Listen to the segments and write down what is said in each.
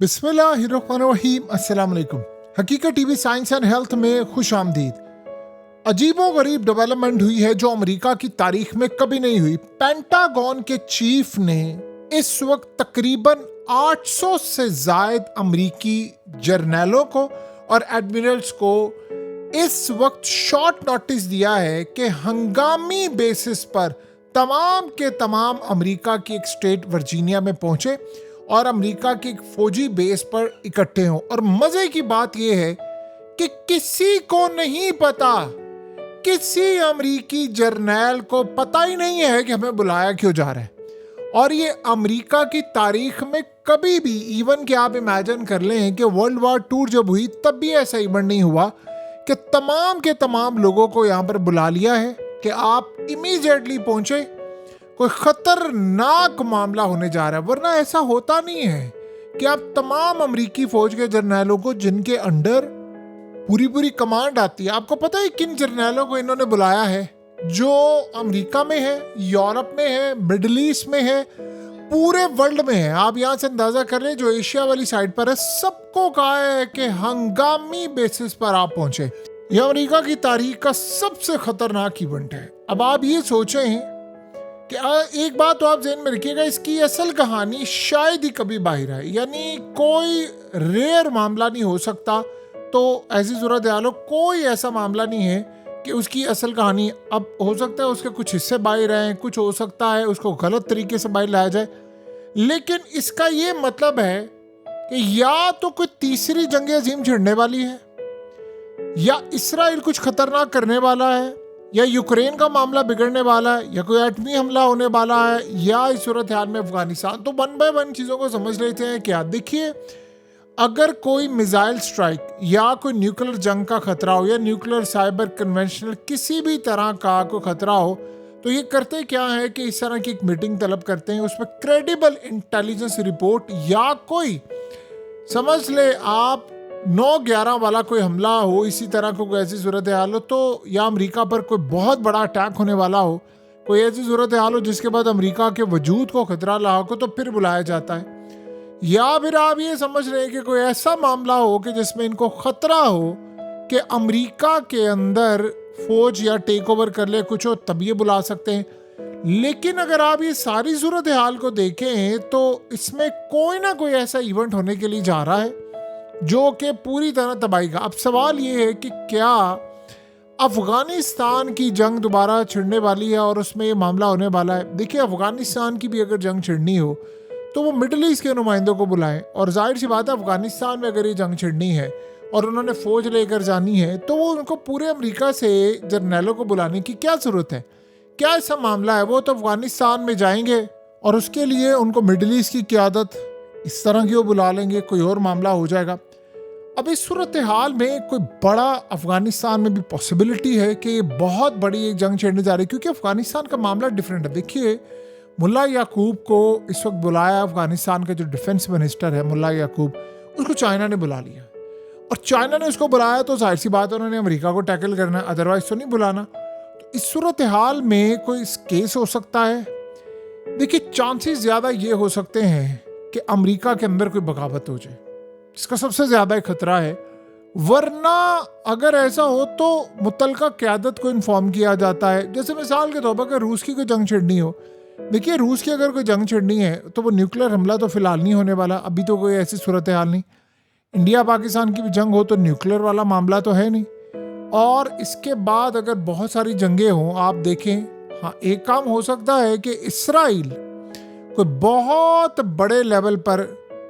बिस्मिल्लाहिर्रहमानिर्रहीम। अस्सलाम वालेकुम। हकीकत टीवी साइंस एंड हेल्थ में खुश आमदीद। अजीबो गरीब डेवलपमेंट हुई है जो अमेरिका की तारीख में कभी नहीं हुई। पेंटागन के चीफ ने इस वक्त तकरीबन 800 से जायद अमेरिकी जर्नैलों को और एडमिरल्स को इस वक्त शॉर्ट नोटिस दिया है कि हंगामी बेसिस पर तमाम के तमाम अमेरिका की एक स्टेट वर्जीनिया में पहुंचे और अमेरिका के एक फौजी बेस पर इकट्ठे हों। और मजे की बात यह है कि किसी को नहीं पता, किसी अमेरिकी जर्नैल को पता ही नहीं है कि हमें बुलाया क्यों जा रहा है। और ये अमेरिका की तारीख में कभी भी, इवन कि आप इमेजिन कर लें कि वर्ल्ड वॉर टू जब हुई तब भी ऐसा इवेंट नहीं हुआ कि तमाम के तमाम लोगों को यहाँ पर बुला लिया है कि आप इमीडिएटली पहुंचे, कोई खतरनाक मामला होने जा रहा है। वरना ऐसा होता नहीं है कि आप तमाम अमेरिकी फौज के जर्नैलों को, जिनके अंडर पूरी कमांड आती है, आपको पता है किन जर्नैलों को इन्होंने बुलाया है जो अमेरिका में है, यूरोप में है, मिडिल ईस्ट में है, पूरे वर्ल्ड में है। आप यहाँ से अंदाजा कर लें, जो एशिया वाली साइड पर है, सबको कहा है कि हंगामी बेसिस पर आप पहुंचे। यह अमेरिका की तारीख का सबसे खतरनाक इवेंट है। अब आप ये सोचें कि एक बात तो आप ज़हन में रखिएगा, इसकी असल कहानी शायद ही कभी बाहर आए, यानी कोई रेयर मामला नहीं हो सकता। तो ऐसी सूरत हाल हो, कोई ऐसा मामला नहीं है कि उसकी असल कहानी, अब हो सकता है उसके कुछ हिस्से बाहर आए, कुछ हो सकता है उसको गलत तरीके से बाहर लाया जाए, लेकिन इसका ये मतलब है कि या तो कोई तीसरी जंग अजीम छिड़ने वाली है, या इसराइल कुछ खतरनाक करने वाला है, या यूक्रेन का मामला बिगड़ने वाला है, या कोई एटमी हमला होने वाला है, या इस सूरत हाल में अफगानिस्तान। तो वन बाय वन चीज़ों को समझ लेते हैं। क्या देखिए, अगर कोई मिसाइल स्ट्राइक या कोई न्यूक्लियर जंग का खतरा हो, या न्यूक्लियर साइबर कन्वेंशनल किसी भी तरह का कोई खतरा हो, तो ये करते क्या है कि इस तरह की एक मीटिंग तलब करते हैं, उसमें क्रेडिबल इंटेलिजेंस रिपोर्ट, या कोई समझ ले आप 9/11 वाला कोई हमला हो, इसी तरह को कोई ऐसी सूरत हाल हो, तो या अमेरिका पर कोई बहुत बड़ा अटैक होने वाला हो, कोई ऐसी सूरत हाल हो जिसके बाद अमेरिका के वजूद को खतरा लाओ को, तो फिर बुलाया जाता है। या फिर आप ये समझ रहे हैं कि कोई ऐसा मामला हो कि जिसमें इनको खतरा हो कि अमेरिका के अंदर फौज या टेक ओवर कर ले, कुछ हो, तब ये बुला सकते हैं। लेकिन अगर आप ये सारी सूरत हाल को देखें तो इसमें कोई ना कोई ऐसा इवेंट होने के लिए जा रहा है जो कि पूरी तरह तबाही का। अब सवाल ये है कि क्या अफगानिस्तान की जंग दोबारा छिड़ने वाली है और उसमें ये मामला होने वाला है। देखिए, अफगानिस्तान की भी अगर जंग छिड़नी हो तो वो मिडिल ईस्ट के नुमाइंदों को बुलाएं, और जाहिर सी बात है अफगानिस्तान में अगर ये जंग छिड़नी है और उन्होंने फौज लेकर जानी है तो वो उनको पूरे अमेरिका से जर्नैलों को बुलाने की क्या ज़रूरत है। क्या ऐसा मामला है, वो तो अफगानिस्तान में जाएंगे और उसके लिए उनको मिडिल ईस्ट की क़यादत इस तरह की वो बुला लेंगे, कोई और मामला हो जाएगा। अब इस सूरत हाल में कोई बड़ा अफगानिस्तान में भी पॉसिबिलिटी है कि बहुत बड़ी एक जंग छेड़ने जा रही है, क्योंकि अफगानिस्तान का मामला डिफरेंट है। देखिए, मुल्ला याकूब को इस वक्त बुलाया, अफगानिस्तान का जो डिफेंस मिनिस्टर है मुल्ला याकूब, उसको चाइना ने बुला लिया, और चाइना ने उसको बुलाया तो जाहिर सी बात है उन्होंने अमेरिका को टैकल करना, अदरवाइज तो नहीं बुलाना। तो इस सूरत हाल में कोई केस हो सकता है। देखिए, चांसेस ज़्यादा ये हो सकते हैं कि अमेरिका के अंदर कोई बगावत हो जाए, जिसका सबसे ज़्यादा खतरा है। वरना अगर ऐसा हो तो मुतलका क़यादत को इन्फॉर्म किया जाता है। जैसे मिसाल के तौर पर अगर रूस की कोई जंग छिड़नी हो, देखिए रूस की अगर कोई जंग छिड़नी है तो वो न्यूक्लियर हमला तो फिलहाल नहीं होने वाला, अभी तो कोई ऐसी सूरत हाल नहीं। इंडिया पाकिस्तान की भी जंग हो तो न्यूक्लियर वाला मामला तो है नहीं। और इसके बाद अगर बहुत सारी जंगें हों, आप देखें, हाँ, एक काम हो सकता है कि इसराइल कोई बहुत बड़े लेवल पर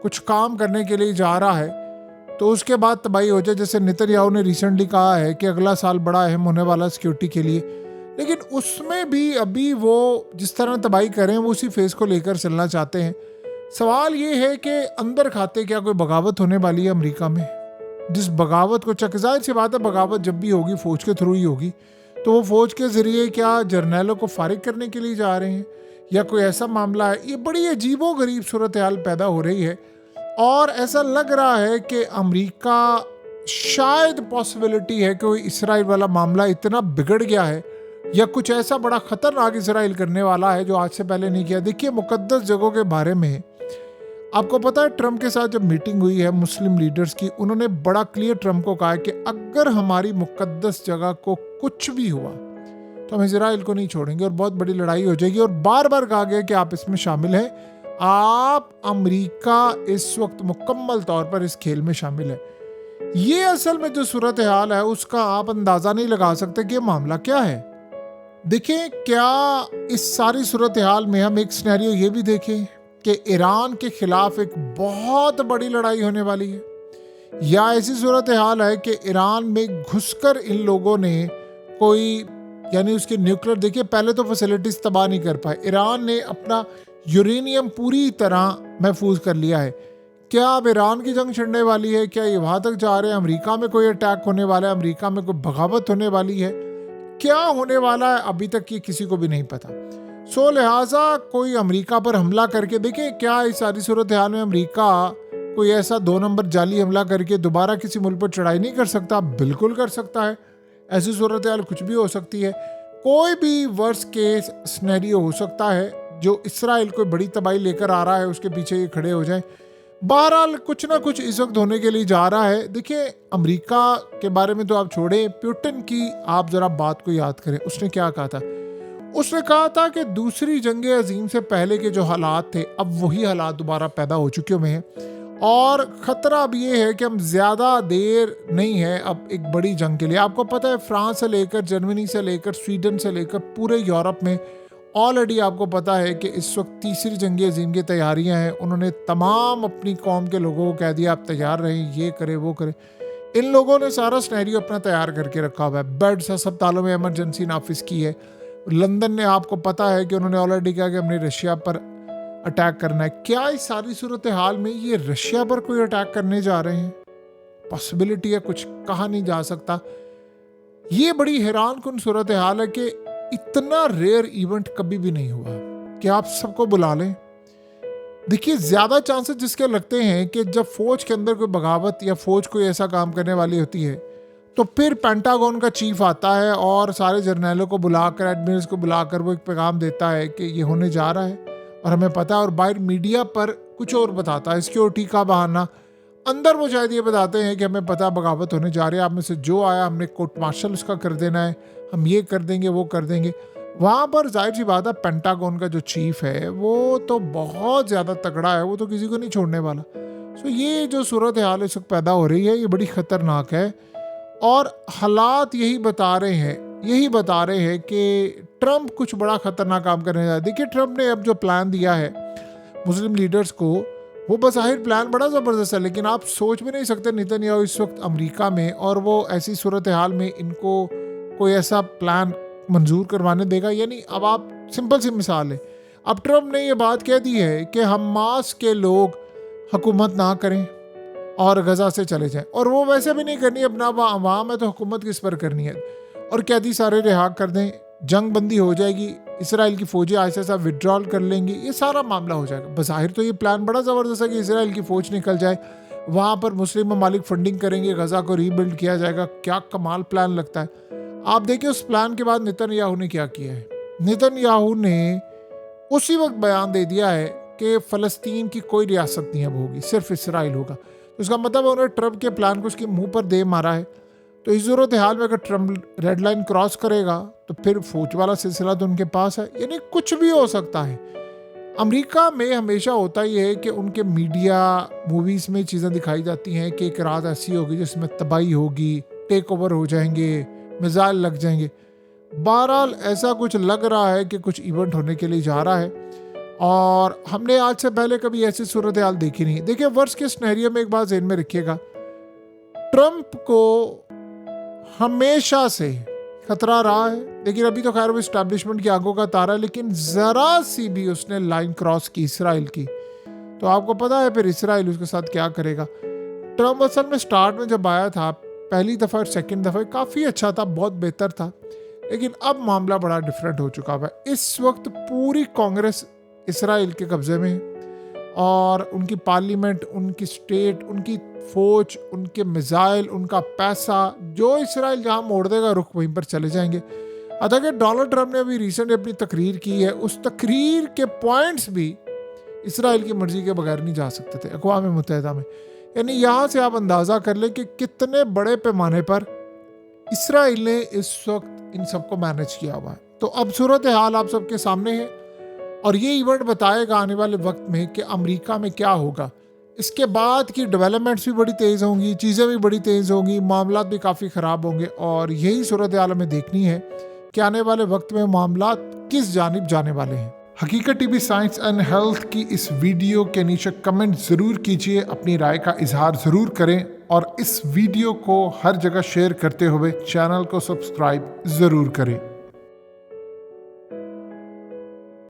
कुछ काम करने के लिए जा रहा है तो उसके बाद तबाही हो जाए। जैसे नेतन्याहू ने रिसेंटली कहा है कि अगला साल बड़ा अहम होने वाला सिक्योरिटी के लिए, लेकिन उसमें भी अभी वो जिस तरह तबाही करें वो उसी फेस को लेकर चलना चाहते हैं। सवाल ये है कि अंदर खाते क्या कोई बगावत होने वाली है अमेरिका में, जिस बगावत को जाहिर सी बात है बगावत जब भी होगी फौज के थ्रू ही होगी, तो वो फौज के ज़रिए क्या जर्नैलों को फारिग करने के लिए जा रहे हैं, या कोई ऐसा मामला है। ये बड़ी अजीबो गरीब सूरत हाल पैदा हो रही है, और ऐसा लग रहा है कि अमेरिका, शायद पॉसिबिलिटी है कि कोई इसराइल वाला मामला इतना बिगड़ गया है, या कुछ ऐसा बड़ा खतरनाक इसराइल करने वाला है जो आज से पहले नहीं किया। देखिए, मुकद्दस जगहों के बारे में आपको पता है ट्रम्प के साथ जब मीटिंग हुई है मुस्लिम लीडर्स की, उन्होंने बड़ा क्लियर ट्रम्प को कहा है कि अगर हमारी मुकद्दस जगह को कुछ भी हुआ तो हम इजराइल को नहीं छोड़ेंगे और बहुत बड़ी लड़ाई हो जाएगी। और बार बार कहा गया कि आप इसमें शामिल हैं, आप अमेरिका इस वक्त मुकम्मल तौर पर इस खेल में शामिल है। ये असल में जो सूरत हाल है उसका आप अंदाजा नहीं लगा सकते कि मामला क्या है। देखिए, क्या इस सारी सूरत हाल में हम एक सिनेरियो ये भी देखें कि ईरान के खिलाफ एक बहुत बड़ी लड़ाई होने वाली है, या ऐसी सूरत हाल है कि ईरान में घुसकर इन लोगों ने कोई, यानी उसके न्यूक्लियर, देखिए पहले तो फैसिलिटीज तबाह नहीं कर पाए, ईरान ने अपना यूरेनियम पूरी तरह महफूज कर लिया है। क्या अब ईरान की जंग छिड़ने वाली है? क्या ये वहां तक जा रहे हैं? अमेरिका में कोई अटैक होने वाला है? अमेरिका में कोई बगावत होने वाली है? क्या होने वाला है अभी तक ये किसी को भी नहीं पता। सो लिहाजा कोई अमेरिका पर हमला करके, देखिए क्या इस सारी सूरत हाल में अमेरिका कोई ऐसा 2 नंबर जाली हमला करके दोबारा किसी मुल्क पर चढ़ाई नहीं कर सकता? बिल्कुल कर सकता है। ऐसी सूरत हाल कुछ भी हो सकती है, कोई भी वर्स्ट केस सिनेरियो हो सकता है जो इसराइल को बड़ी तबाही लेकर आ रहा है, उसके पीछे ये खड़े हो जाए। बहरहाल कुछ ना कुछ इस वक्त होने के लिए जा रहा है। देखिए, अमेरिका के बारे में तो आप छोड़े, पुतिन की आप जरा बात को याद करें। उसने क्या कहा था? उसने कहा था कि दूसरी जंग अजीम से पहले के जो हालात थे, अब वही हालात दोबारा पैदा हो चुके हुए हैं, और ख़तरा अब ये है कि हम ज़्यादा देर नहीं है अब एक बड़ी जंग के लिए। आपको पता है फ्रांस से लेकर, जर्मनी से लेकर, स्वीडन से लेकर पूरे यूरोप में ऑलरेडी आपको पता है कि इस वक्त तीसरी जंग अजीम की तैयारियां हैं। उन्होंने तमाम अपनी कौम के लोगों को कह दिया आप तैयार रहें, ये करें वो करें। इन लोगों ने सारा सिनेरियो अपना तैयार करके रखा हुआ है। बेड्स अस्पतालों में इमरजेंसी नाफिज की है। लंदन ने आपको पता है कि उन्होंने ऑलरेडी कहा कि हमने रशिया पर अटैक करना है। क्या इस सारी सूरत हाल में ये रशिया पर कोई अटैक करने जा रहे हैं? पॉसिबिलिटी है, कुछ कहा नहीं जा सकता। ये बड़ी हैरान कुन सूरत हाल है कि इतना रेयर इवेंट कभी भी नहीं हुआ कि आप सबको बुला लें। देखिए, ज्यादा चांसेस जिसके लगते हैं कि जब फौज के अंदर कोई बगावत या फौज कोई ऐसा काम करने वाली होती है तो फिर पेंटागन का चीफ आता है और सारे जर्नैलों को बुलाकर, एडमिरल्स को बुलाकर वो एक पैगाम देता है कि ये होने जा रहा है और हमें पता है, और बाहर मीडिया पर कुछ और बताता है, सिक्योरिटी का बहाना। अंदर वो शायद ये बताते हैं कि हमें पता बगावत होने जा रही है, आप में से जो आया हमने कोर्ट मार्शल उसका कर देना है, हम ये कर देंगे वो कर देंगे। वहाँ पर जाहिर सी बात है पेंटागन का जो चीफ है वो तो बहुत ज़्यादा तगड़ा है, वो तो किसी को नहीं छोड़ने वाला। सो ये जो सूरत हाल इस वक्त पैदा हो रही है ये बड़ी ख़तरनाक है, और हालात यही बता रहे हैं कि ट्रंप कुछ बड़ा खतरनाक काम करने जा रहा है। देखिए, ट्रंप ने अब जो प्लान दिया है मुस्लिम लीडर्स को, वो बज़ाहिर प्लान बड़ा ज़बरदस्त है, लेकिन आप सोच भी नहीं सकते नेतन्याहू इस वक्त अमेरिका में, और वो ऐसी सूरत हाल में इनको कोई ऐसा प्लान मंजूर करवाने देगा। यानी अब आप सिंपल सी मिसाल है, अब ट्रंप ने ये बात कह दी है कि हमास के लोग हुकूमत ना करें और गजा से चले जाएं, और वो वैसे भी नहीं करनी अपना वहाँ में, तो हुकूमत किस पर करनी है, और कैदी सारे रिहा कर दें, जंग बंदी हो जाएगी, इसराइल की फौजें ऐसा ऐसा विड्रॉल कर लेंगी, ये सारा मामला हो जाएगा। बज़ाहिर तो ये प्लान बड़ा ज़बरदस्त है कि इसराइल की फ़ौज निकल जाए, वहाँ पर मुस्लिम ममालिक फंडिंग करेंगे, गजा को रीबिल्ड किया जाएगा। क्या कमाल प्लान लगता है। आप देखिए उस प्लान के बाद नेतन्याहू ने क्या किया है। नेतन्याहू ने उसी वक्त बयान दे दिया है कि फ़लस्तीन की कोई रियासत नहीं अब होगी, सिर्फ इसराइल होगा। तो इसका मतलब उन्होंने ट्रंप के प्लान को उसके मुंह पर दे मारा है। तो इस सूरत हाल में अगर ट्रंप रेड लाइन क्रॉस करेगा तो फिर फौज वाला सिलसिला तो उनके पास है, यानी कुछ भी हो सकता है। अमेरिका में हमेशा होता ही है कि उनके मीडिया मूवीज़ में चीज़ें दिखाई जाती हैं कि एक रात ऐसी होगी जिसमें तबाही होगी, टेक ओवर हो जाएंगे, मिसाइल लग जाएंगे। बहरहाल ऐसा कुछ लग रहा है कि कुछ इवेंट होने के लिए जा रहा है, और हमने आज से पहले कभी ऐसी सूरत हाल देखी नहीं। देखिए, वर्ष के सिनेरियो में एक बात ज़हन में रखिएगा, ट्रंप को हमेशा से खतरा रहा है, लेकिन अभी तो खैर वो इस्टेब्लिशमेंट की आंखों का तारा है, लेकिन ज़रा सी भी उसने लाइन क्रॉस की इसराइल की तो आपको पता है फिर इसराइल उसके साथ क्या करेगा। ट्रंप असल में स्टार्ट में जब आया था पहली दफ़ा और सेकेंड दफ़ा काफ़ी अच्छा था, बहुत बेहतर था, लेकिन अब मामला बड़ा डिफरेंट हो चुका है। इस वक्त पूरी कांग्रेस इसराइल के कब्ज़े में, और उनकी पार्लियामेंट, उनकी स्टेट, उनकी फौज, उनके मिसाइल, उनका पैसा, जो इसराइल जहां मोड़ देगा रुख वहीं पर चले जाएंगे। हालांकि डोनाल्ड ट्रंप ने अभी रिसेंट अपनी तकरीर की है, उस तकरीर के पॉइंट्स भी इसराइल की मर्जी के बगैर नहीं जा सकते थे अक़वाम मुत्तहिदा में। यानी यहाँ से आप अंदाज़ा कर लें कि कितने बड़े पैमाने पर इसराइल ने इस वक्त इन सबको मैनेज किया हुआ है। तो अब सूरत हाल आप सबके सामने है और ये इवेंट बताएगा आने वाले वक्त में कि अमेरिका में क्या होगा। इसके बाद की डेवलपमेंट्स भी बड़ी तेज़ होंगी, चीज़ें भी बड़ी तेज़ होंगी, मामला भी काफ़ी ख़राब होंगे और यही सूरत हाल हमें देखनी है कि आने वाले वक्त में मामला किस जानिब जाने वाले हैं। हकीकत टीवी साइंस एंड हेल्थ की इस वीडियो के नीचे कमेंट ज़रूर कीजिए, अपनी राय का इजहार ज़रूर करें और इस वीडियो को हर जगह शेयर करते हुए चैनल को सब्सक्राइब ज़रूर करें।